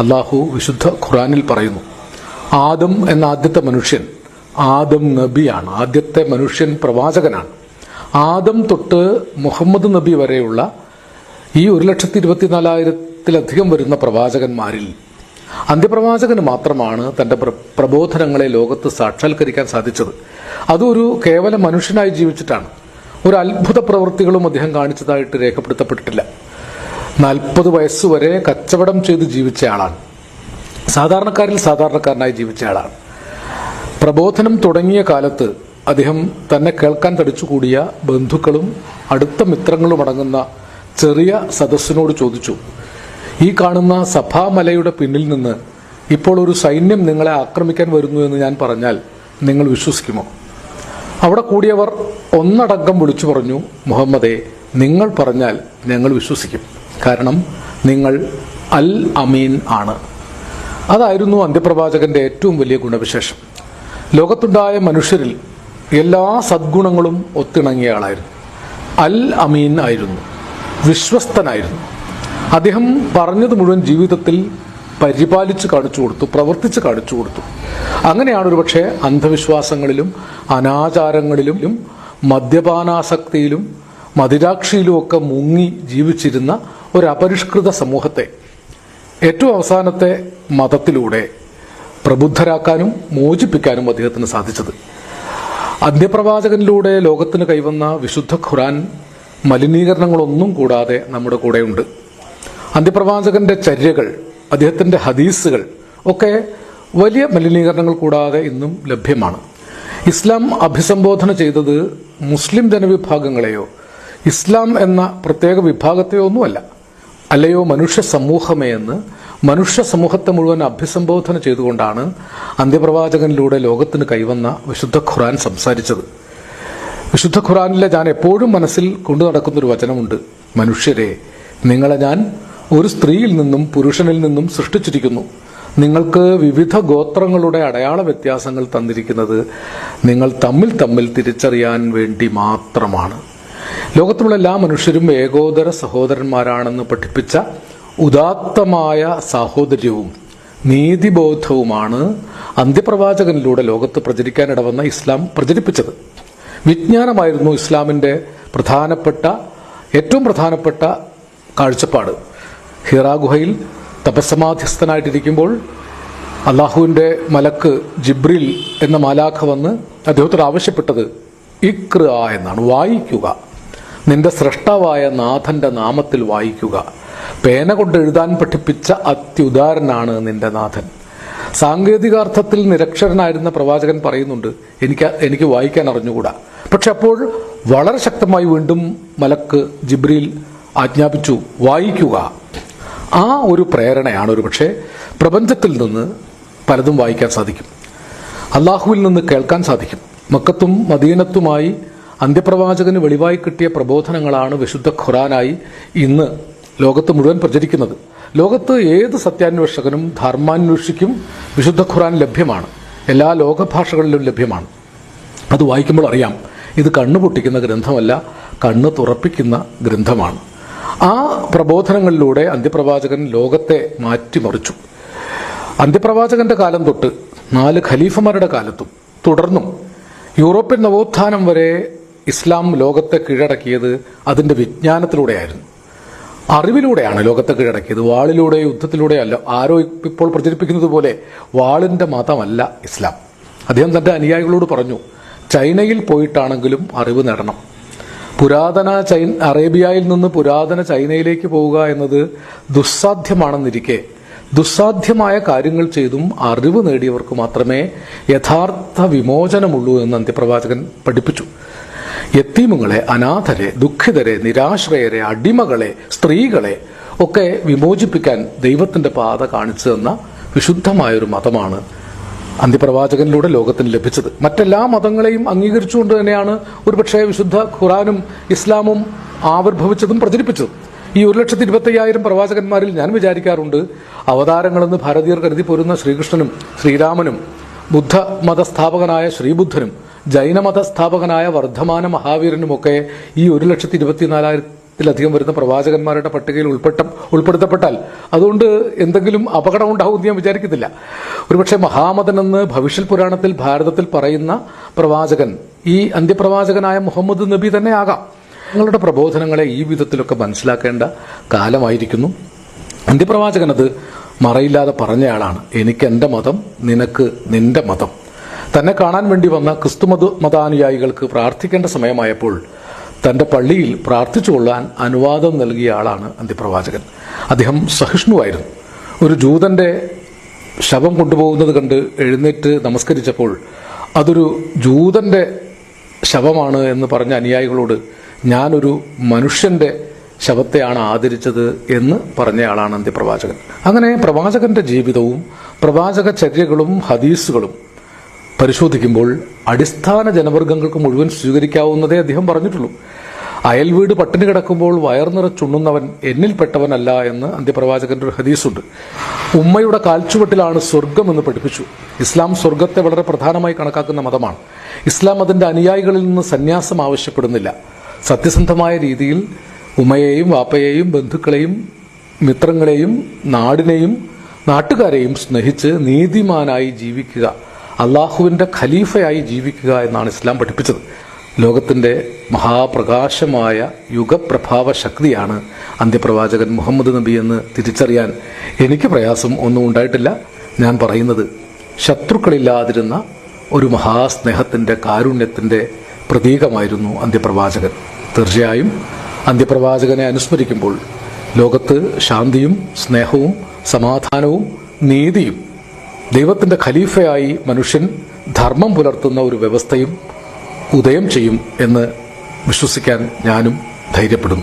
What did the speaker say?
അള്ളാഹു വിശുദ്ധ ഖുർആനിൽ പറയുന്നു. ആദം എന്ന ആദ്യത്തെ മനുഷ്യൻ ആദം നബിയാണ്. ആദ്യത്തെ മനുഷ്യൻ പ്രവാചകനാണ്. ആദം തൊട്ട് മുഹമ്മദ് നബി വരെയുള്ള ഈ 1,24,000-ത്തിലധികം വരുന്ന പ്രവാചകന്മാരിൽ അന്ത്യപ്രവാചകന് മാത്രമാണ് തന്റെ പ്രബോധനങ്ങളെ ലോകത്ത് സാക്ഷാത്കരിക്കാൻ സാധിച്ചത്. അതൊരു കേവല മനുഷ്യനായി ജീവിച്ചിട്ടാണ്. ഒരു അത്ഭുത പ്രവൃത്തികളും അദ്ദേഹം കാണിച്ചതായിട്ട് രേഖപ്പെടുത്തപ്പെട്ടിട്ടില്ല. 40 വയസ്സുവരെ കച്ചവടം ചെയ്ത് ജീവിച്ച ആളാണ്. സാധാരണക്കാരിൽ സാധാരണക്കാരനായി ജീവിച്ച ആളാണ്. പ്രബോധനം തുടങ്ങിയ കാലത്ത് അദ്ദേഹം തന്നെ കേൾക്കാൻ തടിച്ചുകൂടിയ ബന്ധുക്കളും അടുത്ത മിത്രങ്ങളും അടങ്ങുന്ന ചെറിയ സദസ്സിനോട് ചോദിച്ചു, ഈ കാണുന്ന സഭാമലയുടെ പിന്നിൽ നിന്ന് ഇപ്പോൾ ഒരു സൈന്യം നിങ്ങളെ ആക്രമിക്കാൻ വരുന്നു എന്ന് ഞാൻ പറഞ്ഞാൽ നിങ്ങൾ വിശ്വസിക്കുമോ? അവിടെ കൂടിയവർ ഒന്നടങ്കം വിളിച്ചു പറഞ്ഞു, മുഹമ്മദേ, നിങ്ങൾ പറഞ്ഞാൽ ഞങ്ങൾ വിശ്വസിക്കും. കാരണം നിങ്ങൾ അൽ അമീൻ ആണ്. അതായിരുന്നു അന്ത്യപ്രവാചകന്റെ ഏറ്റവും വലിയ ഗുണവിശേഷം. ലോകത്തുണ്ടായ മനുഷ്യരിൽ എല്ലാ സദ്ഗുണങ്ങളും ഒത്തിണങ്ങിയ ആളായിരുന്നു. അൽ അമീൻ ആയിരുന്നു, വിശ്വസ്തനായിരുന്നു. അദ്ദേഹം പറഞ്ഞത് മുഴുവൻ ജീവിതത്തിൽ പരിപാലിച്ച് കാണിച്ചു കൊടുത്തു, പ്രവർത്തിച്ച് കാണിച്ചു കൊടുത്തു. അങ്ങനെയാണ് ഒരുപക്ഷെ അന്ധവിശ്വാസങ്ങളിലും അനാചാരങ്ങളിലും മദ്യപാനാസക്തിയിലും മദിരാക്ഷിയിലും ഒക്കെ മുങ്ങി ജീവിച്ചിരുന്ന ഒരു അപരിഷ്കൃത സമൂഹത്തെ ഏറ്റവും അവസാനത്തെ മതത്തിലൂടെ പ്രബുദ്ധരാക്കാനും മോചിപ്പിക്കാനും അദ്ദേഹത്തിന് സാധിച്ചത്. അന്ത്യപ്രവാചകനിലൂടെ ലോകത്തിന് കൈവന്ന വിശുദ്ധ ഖുർആൻ മലിനീകരണങ്ങളൊന്നും കൂടാതെ നമ്മുടെ കൂടെയുണ്ട്. അന്ത്യപ്രവാചകന്റെ ചര്യകൾ, അദ്ദേഹത്തിന്റെ ഹദീസുകൾ ഒക്കെ വലിയ മലിനീകരണങ്ങൾ കൂടാതെ ഇന്നും ലഭ്യമാണ്. ഇസ്ലാം അഭിസംബോധന ചെയ്തത് മുസ്ലിം ജനവിഭാഗങ്ങളെയോ ഇസ്ലാം എന്ന പ്രത്യേക വിഭാഗത്തെയോ ഒന്നുമല്ല. അല്ലയോ മനുഷ്യ സമൂഹമേ എന്ന് മനുഷ്യ സമൂഹത്തെ മുഴുവൻ അഭിസംബോധന ചെയ്തുകൊണ്ടാണ് അന്ത്യപ്രവാചകനിലൂടെ ലോകത്തിന് കൈവന്ന വിശുദ്ധ ഖുർആൻ സംസാരിച്ചത്. വിശുദ്ധ ഖുർആനിലെ ഞാൻ എപ്പോഴും മനസ്സിൽ കൊണ്ടു നടക്കുന്നൊരു വചനമുണ്ട്, മനുഷ്യരെ, നിങ്ങളെ ഞാൻ ഒരു സ്ത്രീയിൽ നിന്നും പുരുഷനിൽ നിന്നും സൃഷ്ടിച്ചിരിക്കുന്നു. നിങ്ങൾക്ക് വിവിധ ഗോത്രങ്ങളുടെ അടയാള വ്യത്യാസങ്ങൾ തന്നിരിക്കുന്നത് നിങ്ങൾ തമ്മിൽ തമ്മിൽ തിരിച്ചറിയാൻ വേണ്ടി മാത്രമാണ്. ലോകത്തുള്ള എല്ലാ മനുഷ്യരും ഏകോദര സഹോദരന്മാരാണെന്ന് പഠിപ്പിച്ച ഉദാത്തമായ സാഹോദര്യവും നീതിബോധവുമാണ് അന്ത്യപ്രവാചകനിലൂടെ ലോകത്ത് പ്രചരിക്കാനിടവന്ന ഇസ്ലാം പ്രചരിപ്പിച്ചത്. വിജ്ഞാനമായിരുന്നു ഇസ്ലാമിന്റെ ഏറ്റവും പ്രധാനപ്പെട്ട കാഴ്ചപ്പാട്. ഹിറാ ഗുഹയിൽ തപസ്സമാധ്യസ്ഥനായിട്ടിരിക്കുമ്പോൾ അള്ളാഹുവിന്റെ മലക്ക് ജിബ്രീൽ എന്ന മാലാഖ വന്ന് അദ്ദേഹത്തോട് ആവശ്യപ്പെട്ടത് ഇഖ്റ എന്നാണ്, വായിക്കുക, നിന്റെ സ്രഷ്ടാവായ നാഥന്റെ നാമത്തിൽ വായിക്കുക. പേന കൊണ്ട് എഴുതാൻ പഠിപ്പിച്ച അത്യുദാരനാണ് നിന്റെ നാഥൻ. സാങ്കേതികാർത്ഥത്തിൽ നിരക്ഷരനായിരുന്ന പ്രവാചകൻ പറയുന്നുണ്ട്, എനിക്ക് വായിക്കാൻ അറിഞ്ഞുകൂടാ. പക്ഷെ അപ്പോൾ വളരെ ശക്തമായി വീണ്ടും മലക്ക് ജിബ്രീൽ ആജ്ഞാപിച്ചു, വായിക്കുക. ആ ഒരു പ്രേരണയാണ് ഒരുപക്ഷെ പ്രപഞ്ചത്തിൽ നിന്ന് പലതും വായിക്കാൻ സാധിക്കും, അള്ളാഹുവിൽ നിന്ന് കേൾക്കാൻ സാധിക്കും. മക്കത്തും മദീനത്തുമായി അന്ത്യപ്രവാചകന് വെളിവായി കിട്ടിയ പ്രബോധനങ്ങളാണ് വിശുദ്ധ ഖുർആനായി ഇന്ന് ലോകത്ത് മുഴുവൻ പ്രചരിക്കുന്നത്. ലോകത്ത് ഏത് സത്യാന്വേഷകനും ധർമാന്വേഷിക്കും വിശുദ്ധ ഖുർആൻ ലഭ്യമാണ്, എല്ലാ ലോകഭാഷകളിലും ലഭ്യമാണ്. അത് വായിക്കുമ്പോൾ അറിയാം, ഇത് കണ്ണുപൊട്ടിക്കുന്ന ഗ്രന്ഥമല്ല, കണ്ണ് തുറപ്പിക്കുന്ന ഗ്രന്ഥമാണ്. ആ പ്രബോധനങ്ങളിലൂടെ അന്ത്യപ്രവാചകൻ ലോകത്തെ മാറ്റിമറിച്ചു. അന്ത്യപ്രവാചകന്റെ കാലം തൊട്ട് 4 ഖലീഫമാരുടെ കാലത്തും തുടർന്നും യൂറോപ്യൻ നവോത്ഥാനം വരെ ഇസ്ലാം ലോകത്തെ കീഴടക്കിയത് അതിന്റെ വിജ്ഞാനത്തിലൂടെയായിരുന്നു, അറിവിലൂടെയാണ് ലോകത്തെ കീഴടക്കിയത്. വാളിലൂടെ, യുദ്ധത്തിലൂടെയല്ല. ആരോ ഇപ്പോൾ പ്രചരിപ്പിക്കുന്നത് പോലെ വാളിന്റെ മതമല്ല ഇസ്ലാം. അദ്ദേഹം തന്റെ അനുയായികളോട് പറഞ്ഞു, ചൈനയിൽ പോയിട്ടാണെങ്കിലും അറിവ് നേടണം. അറേബ്യയിൽ നിന്ന് പുരാതന ചൈനയിലേക്ക് പോവുക എന്നത് ദുസ്സാധ്യമാണെന്നിരിക്കെ ദുസ്സാധ്യമായ കാര്യങ്ങൾ ചെയ്തും അറിവ് നേടിയവർക്ക് മാത്രമേ യഥാർത്ഥ വിമോചനമുള്ളൂ എന്ന് അന്ത്യപ്രവാചകൻ പഠിപ്പിച്ചു. യത്തീമുകളെ, അനാഥരെ, ദുഃഖിതരെ, നിരാശ്രയരെ, അടിമകളെ, സ്ത്രീകളെ ഒക്കെ വിമോചിപ്പിക്കാൻ ദൈവത്തിന്റെ പാത കാണിച്ചു തന്ന വിശുദ്ധമായൊരു മതമാണ് അന്ത്യപ്രവാചകനിലൂടെ ലോകത്തിന് ലഭിച്ചത്. മറ്റെല്ലാ മതങ്ങളെയും അംഗീകരിച്ചുകൊണ്ട് തന്നെയാണ് ഒരുപക്ഷെ വിശുദ്ധ ഖുർആനും ഇസ്ലാമും ആവിർഭവിച്ചതും പ്രചരിപ്പിച്ചതും. ഈ 1,25,000 പ്രവാചകന്മാരിൽ ഞാൻ വിചാരിക്കാറുണ്ട്, അവതാരങ്ങളെന്ന് ഭാരതീയർ കരുതി പോരുന്ന ശ്രീകൃഷ്ണനും ശ്രീരാമനും ബുദ്ധ മതസ്ഥാപകനായ ശ്രീബുദ്ധനും ജൈനമത സ്ഥാപകനായ വർദ്ധമാന മഹാവീരനുമൊക്കെ ഈ 1,24,000 ആയിരത്തിലധികം വരുന്ന പ്രവാചകന്മാരുടെ പട്ടികയിൽ ഉൾപ്പെടുത്തപ്പെട്ടാൽ അതുകൊണ്ട് എന്തെങ്കിലും അപകടം ഉണ്ടാവും ഞാൻ വിചാരിക്കുന്നില്ല. ഒരുപക്ഷെ മഹാമദൻ എന്ന് ഭവിഷ്യൽ പുരാണത്തിൽ ഭാരതത്തിൽ പറയുന്ന പ്രവാചകൻ ഈ അന്ത്യപ്രവാചകനായ മുഹമ്മദ് നബി തന്നെ ആകാം. നിങ്ങളുടെ പ്രബോധനങ്ങളെ ഈ വിധത്തിലൊക്കെ മനസ്സിലാക്കേണ്ട കാലമായിരിക്കുന്നു. അന്ത്യപ്രവാചകൻ അത് മറയില്ലാതെ പറഞ്ഞയാളാണ്. എനിക്ക് എന്റെ മതം, നിനക്ക് നിന്റെ മതം. തന്നെ കാണാൻ വേണ്ടി വന്ന മതാനുയായികൾക്ക് പ്രാർത്ഥിക്കേണ്ട സമയമായപ്പോൾ തന്റെ പള്ളിയിൽ പ്രാർത്ഥിച്ചുകൊള്ളാൻ അനുവാദം നൽകിയ ആളാണ് അന്ത്യപ്രവാചകൻ. അദ്ദേഹം സഹിഷ്ണുവായിരുന്നു. ഒരു ജൂതന്റെ ശവം കൊണ്ടുപോകുന്നത് കണ്ട് എഴുന്നേറ്റ് നമസ്കരിച്ചപ്പോൾ അതൊരു ജൂതന്റെ ശവമാണ് എന്ന് പറഞ്ഞ അനുയായികളോട് ഞാനൊരു മനുഷ്യന്റെ ശവത്തെയാണ് ആദരിച്ചത് എന്ന് പറഞ്ഞയാളാണ് അന്ത്യപ്രവാചകൻ. അങ്ങനെ പ്രവാചകന്റെ ജീവിതവും പ്രവാചക ചര്യകളും ഹദീസുകളും പരിശോധിക്കുമ്പോൾ അടിസ്ഥാന ജനവർഗങ്ങൾക്ക് മുഴുവൻ സ്വീകരിക്കാവുന്നതേ അദ്ദേഹം പറഞ്ഞിട്ടുള്ളൂ. അയൽവീട് പട്ടിണി കിടക്കുമ്പോൾ വയർ നിറച്ചുണ്ണുന്നവൻ എന്നിൽപ്പെട്ടവനല്ല എന്ന് അന്ത്യപ്രവാചകന്റെ ഒരു ഹദീസുണ്ട്. ഉമ്മയുടെ കാൽച്ചുവട്ടിലാണ് സ്വർഗം എന്ന് പഠിപ്പിച്ചു. ഇസ്ലാം സ്വർഗത്തെ വളരെ പ്രധാനമായി കണക്കാക്കുന്ന മതമാണ്. ഇസ്ലാം അതിന്റെ അനുയായികളിൽ നിന്ന് സന്യാസം ആവശ്യപ്പെടുന്നില്ല. സത്യസന്ധമായ രീതിയിൽ ഉമ്മയെയും വാപ്പയെയും ബന്ധുക്കളെയും മിത്രങ്ങളെയും നാടിനെയും നാട്ടുകാരെയും സ്നേഹിച്ച് നീതിമാനായി ജീവിക്കുക, അള്ളാഹുവിന്റെ ഖലീഫയായി ജീവിക്കുക എന്നാണ് ഇസ്ലാം പഠിപ്പിച്ചത്. ലോകത്തിന്റെ മഹാപ്രകാശമായ യുഗപ്രഭാവ ശക്തിയാണ് അന്ത്യപ്രവാചകൻ മുഹമ്മദ് നബി എന്ന് തിരിച്ചറിയാൻ എനിക്ക് പ്രയാസം ഒന്നും ഉണ്ടായിട്ടില്ല. ഞാൻ പറയുന്നത് ശത്രുക്കളില്ലാതിരുന്ന ഒരു മഹാസ്നേഹത്തിന്റെ കാരുണ്യത്തിന്റെ പ്രതീകമായിരുന്നു അന്ത്യപ്രവാചകൻ. തീർച്ചയായും അന്ത്യപ്രവാചകനെ അനുസ്മരിക്കുമ്പോൾ ലോകത്ത് ശാന്തിയും സ്നേഹവും സമാധാനവും നീതിയും ദൈവത്തിന്റെ ഖലീഫയായി മനുഷ്യൻ ധർമ്മം പുലർത്തുന്ന ഒരു വ്യവസ്ഥയും ഉദയം ചെയ്യും എന്ന് വിശ്വസിക്കാൻ ഞാനും ധൈര്യപ്പെടുന്നു.